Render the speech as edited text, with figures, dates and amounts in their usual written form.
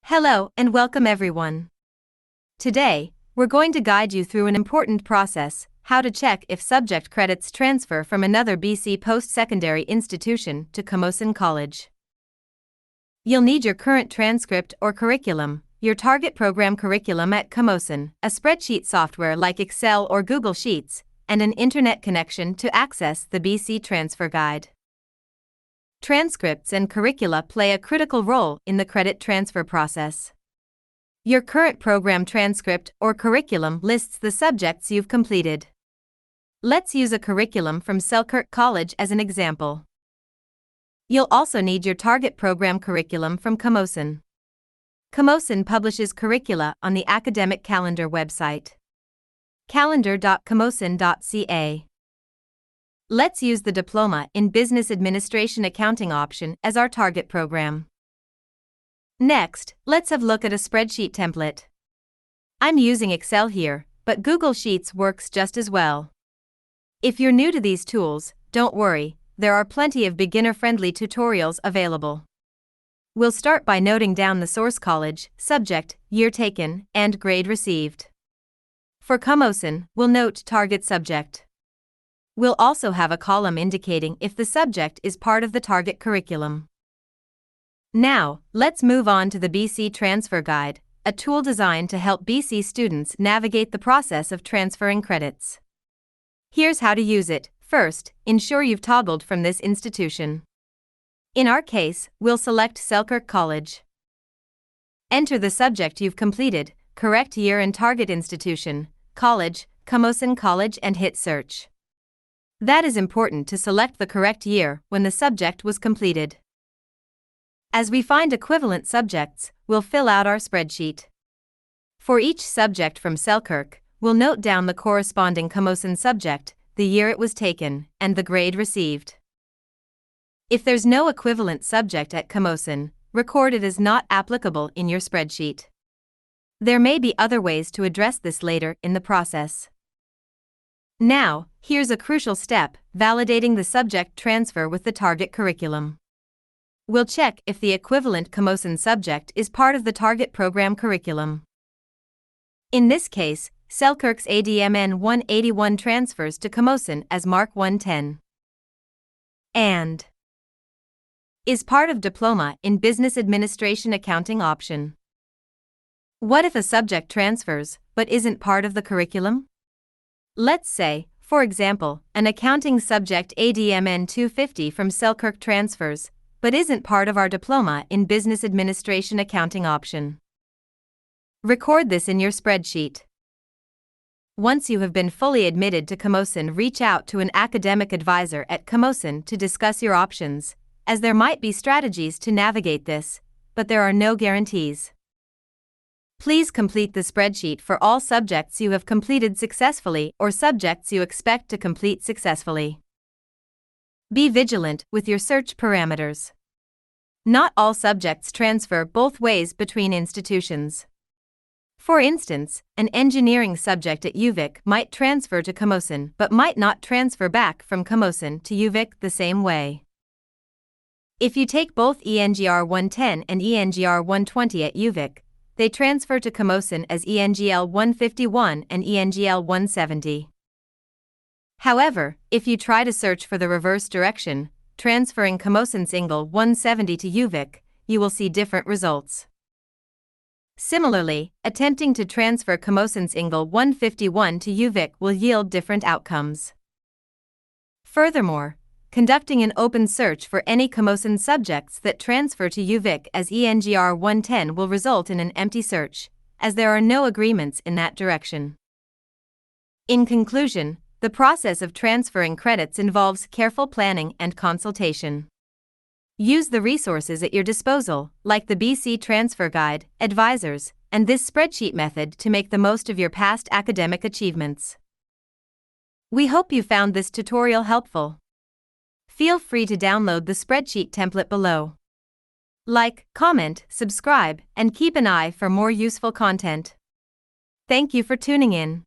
Hello and welcome everyone. Today, we're going to guide you through an important process, how to check if subject credits transfer from another BC post-secondary institution to Camosun College. You'll need your current transcript or curriculum, your target program curriculum at Camosun, a spreadsheet software like Excel or Google Sheets, and an internet connection to access the BC Transfer Guide. Transcripts and curricula play a critical role in the credit transfer process. Your current program transcript or curriculum lists the subjects you've completed. Let's use a curriculum from Selkirk College as an example. You'll also need your target program curriculum from Camosun. Camosun publishes curricula on the academic calendar website, calendar.camosun.ca. Let's use the Diploma in Business Administration Accounting option as our target program. Next, let's have a look at a spreadsheet template. I'm using Excel here, but Google Sheets works just as well. If you're new to these tools, don't worry, there are plenty of beginner-friendly tutorials available. We'll start by noting down the source college, subject, year taken, and grade received. For Camosun, we'll note target subject. We'll also have a column indicating if the subject is part of the target curriculum. Now, let's move on to the BC Transfer Guide, a tool designed to help BC students navigate the process of transferring credits. Here's how to use it. First, ensure you've toggled from this institution. In our case, we'll select Selkirk College. Enter the subject you've completed, correct year and target institution, college, Camosun College, and hit search. That is important to select the correct year when the subject was completed. As we find equivalent subjects, we'll fill out our spreadsheet. For each subject from Selkirk, we'll note down the corresponding Camosun subject, the year it was taken, and the grade received. If there's no equivalent subject at Camosun, record it as not applicable in your spreadsheet. There may be other ways to address this later in the process. Now, here's a crucial step, validating the subject transfer with the target curriculum. We'll check if the equivalent Camosun subject is part of the target program curriculum. In this case, Selkirk's ADMN 181 transfers to Camosun as Mark 110. And is part of Diploma in Business Administration Accounting option. What if a subject transfers, but isn't part of the curriculum? Let's say, for example, an accounting subject ADMN 250 from Selkirk transfers, but isn't part of our Diploma in Business Administration Accounting option. Record this in your spreadsheet. Once you have been fully admitted to Camosun, reach out to an academic advisor at Camosun to discuss your options, as there might be strategies to navigate this, but there are no guarantees. Please complete the spreadsheet for all subjects you have completed successfully or subjects you expect to complete successfully. Be vigilant with your search parameters. Not all subjects transfer both ways between institutions. For instance, an engineering subject at UVic might transfer to Camosun but might not transfer back from Camosun to UVic the same way. If you take both ENGR 110 and ENGR 120 at UVic, they transfer to Camosun as ENGL 151 and ENGL 170. However, if you try to search for the reverse direction, transferring Camosun's ENGL 170 to UVic, you will see different results. Similarly, attempting to transfer Camosun's ENGL 151 to UVic will yield different outcomes. Furthermore, conducting an open search for any Camosun subjects that transfer to UVic as ENGR 110 will result in an empty search, as there are no agreements in that direction. In conclusion, the process of transferring credits involves careful planning and consultation. Use the resources at your disposal, like the BC Transfer Guide, advisors, and this spreadsheet method to make the most of your past academic achievements. We hope you found this tutorial helpful. Feel free to download the spreadsheet template below. Like, comment, subscribe, and keep an eye for more useful content. Thank you for tuning in.